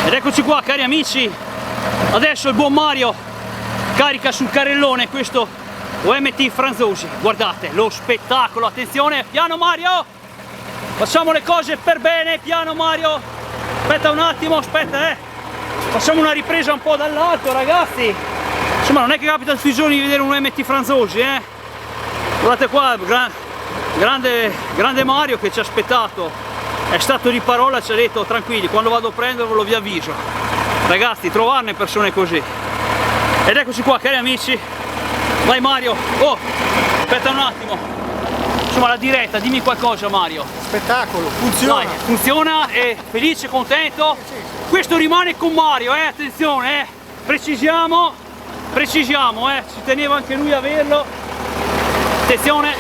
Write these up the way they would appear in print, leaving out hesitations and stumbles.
Ed eccoci qua, cari amici, adesso il buon Mario carica sul carrellone questo OMT Franzosi. Guardate lo spettacolo, attenzione, piano Mario, facciamo le cose per bene, piano Mario, aspetta un attimo, aspetta, facciamo una ripresa un po' dall'alto, ragazzi. Insomma, non è che capita tutti i giorni di vedere un OMT Franzosi, guardate qua, grande Mario che ci ha aspettato. È stato di parola, ci ha detto tranquilli, quando vado a prenderlo vi avviso. Ragazzi, trovarne persone così. Ed eccoci qua, cari amici. Vai Mario. Oh, aspetta un attimo. Insomma, la diretta, dimmi qualcosa Mario. Spettacolo, funziona. Dai, funziona e felice, contento. Questo rimane con Mario, attenzione, precisiamo, ci teneva anche lui a averlo. Attenzione,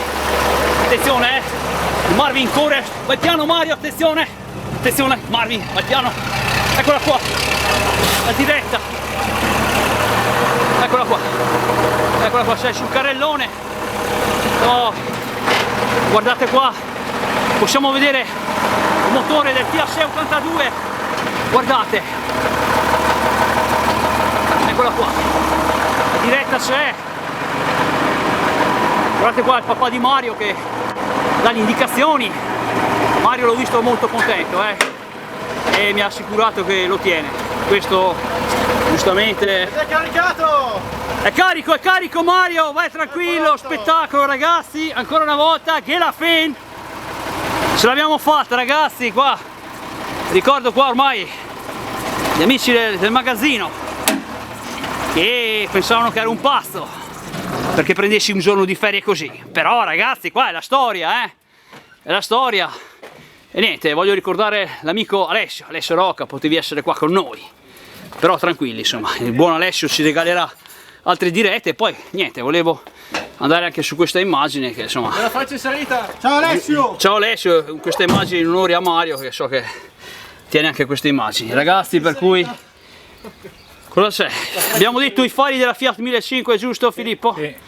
Marvin corre, vai piano Mario, attenzione, Marvin, vai piano, eccola qua, la diretta, eccola qua, sei sul carrellone, oh, guardate qua, possiamo vedere il motore del Fiat 682, guardate, eccola qua, la diretta c'è, guardate qua il papà di Mario che dà le indicazioni. Mario l'ho visto molto contento e mi ha assicurato che lo tiene. Questo giustamente è caricato! È carico Mario, vai tranquillo, spettacolo ragazzi, ancora una volta, che la fin ce l'abbiamo fatta ragazzi qua. Ricordo qua ormai gli amici del magazzino che pensavano che era un pasto perché prendessi un giorno di ferie così, però ragazzi qua è la storia, è la storia. E niente, voglio ricordare l'amico Alessio Rocca, potevi essere qua con noi, però tranquilli, insomma, il buon Alessio ci regalerà altre dirette. E poi niente, volevo andare anche su questa immagine che insomma, la faccia inserita. Ciao Alessio! Ciao Alessio, questa immagine in onore a Mario che so che tiene anche queste immagini, ragazzi, per cui cosa c'è? Abbiamo detto i fari della Fiat 1500, giusto Filippo? Sì.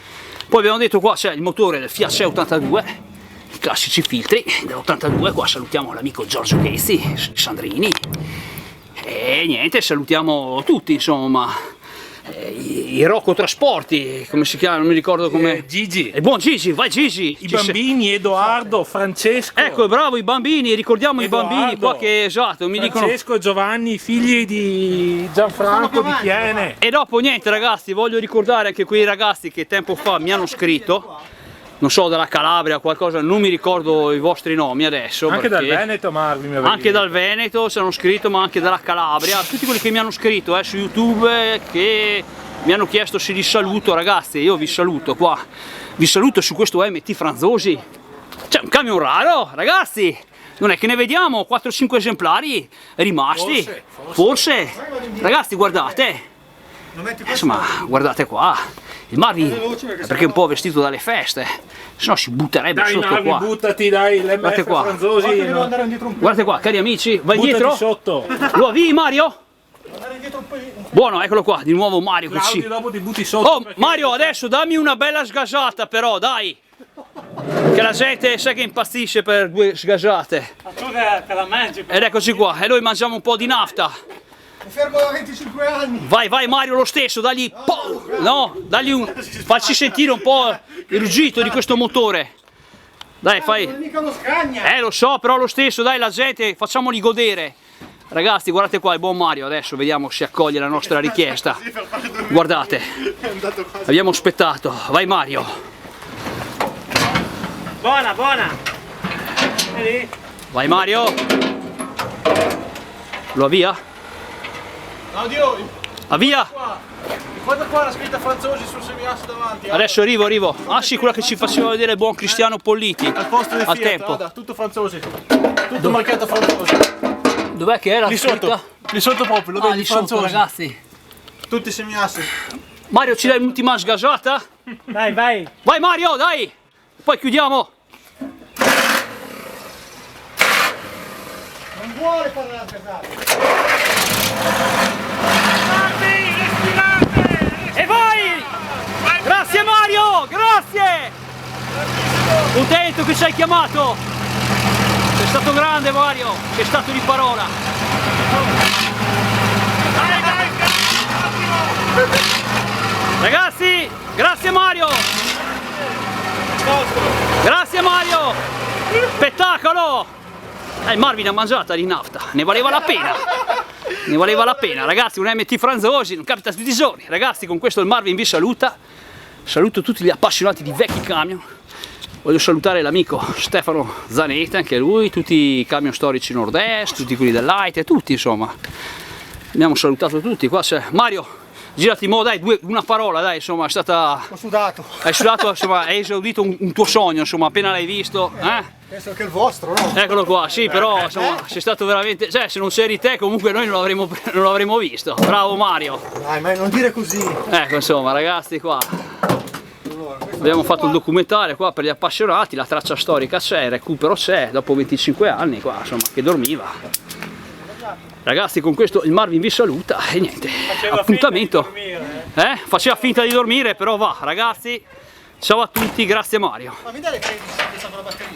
Poi abbiamo detto qua c'è il motore del Fiat 682, i classici filtri dell'82, qua salutiamo l'amico Giorgio Chesi, Sandrini, e niente, salutiamo tutti insomma, i Rocco Trasporti, come si chiama? Non mi ricordo come. Gigi. Il buon Gigi, vai Gigi. I bambini, Edoardo, Francesco. Ecco, bravo, i bambini, ricordiamo Edoardo, i bambini qua che esatto, mi dicono. Francesco, Giovanni, figli di Gianfranco di Chiene. E dopo niente ragazzi, voglio ricordare anche quei ragazzi che tempo fa mi hanno scritto, non so, dalla Calabria o qualcosa, non mi ricordo i vostri nomi adesso. Anche dal Veneto, Marvin. Anche dal Veneto ci hanno scritto, ma anche dalla Calabria, tutti quelli che mi hanno scritto su YouTube, che mi hanno chiesto se li saluto. Ragazzi, io vi saluto qua, vi saluto su questo MT Franzosi. C'è un camion raro, ragazzi, non è che ne vediamo 4-5 esemplari rimasti, forse. Ragazzi, guardate, insomma, guardate qua. Il Marvin è perché è un po' vestito dalle feste, se no si butterebbe dai, sotto Marvin, qua. buttati, dai, guardate qua. Franzosi, Guardate qua, cari amici, vai buttati dietro. Sotto. Lo avvii Mario? Buono, eccolo qua, di nuovo Mario che ci... dopo ti butti sotto. Oh Mario, adesso dammi una bella sgasata però, dai! Che la gente sai che impazzisce per 2 sgasate. Ed eccoci qua, e noi mangiamo un po' di nafta. Mi fermo da 25 anni. Vai Mario lo stesso, dagli... No, dagli un... Facci sentire un po' il ruggito di questo motore. Dai, fai... Non è mica uno Scania. Lo so, però lo stesso, dai, la gente, facciamoli godere. Ragazzi, guardate qua il buon Mario, adesso vediamo se accoglie la nostra richiesta. Guardate, abbiamo aspettato. Vai Mario. Buona. Vai Mario. Lo avvia? Avvia! Guarda qua la scritta Franzosi sul semiasse davanti. Adesso arrivo. Ah sì, quella che ci faceva vedere il buon Cristiano Polliti. Al posto del Fiat, tempo. guarda, tutto Franzosi. Tutto marchiato Franzosi. Dov'è che era? Lì sotto proprio, lo vedi, lì sotto, Franzosi. ragazzi. Tutti semiassi. Mario, ci dai l'ultima sgasata? Vai. Vai Mario, dai! Poi chiudiamo. Non vuole fare la sgasata. E vai! Grazie Mario, grazie! Contento che ci hai chiamato! Sei stato grande Mario, sei stato di parola! grazie Mario, spettacolo. Il Marvin ha mangiata di nafta, ne valeva la pena. Ne valeva la pena, ragazzi. Un MT Franzosi non capita tutti i giorni. Ragazzi, con questo il Marvin vi saluta. Saluto tutti gli appassionati di vecchi camion. Voglio salutare l'amico Stefano Zanetti, anche lui, tutti i camion storici Nord-Est, tutti quelli dell'Aite, tutti insomma. Abbiamo salutato tutti. Qua c'è Mario, girati mo, dai, una parola, dai, insomma, è stata... Ho sudato. Hai sudato, insomma, hai esaudito un tuo sogno, insomma, appena l'hai visto, Penso che è il vostro, no? Eccolo qua, sì, però, insomma, sei stato veramente... Cioè, se non c'eri te, comunque noi non l'avremmo visto. Bravo Mario. Dai, ma non dire così. Ecco, insomma, ragazzi, qua abbiamo fatto il documentario qua per gli appassionati, la traccia storica c'è, il recupero c'è, dopo 25 anni qua, insomma, che dormiva. Ragazzi, con questo il Marvin vi saluta e niente, appuntamento. Faceva finta di dormire, però va, ragazzi, ciao a tutti, grazie Mario. Ma mi dai le 13 che sta con la batteria?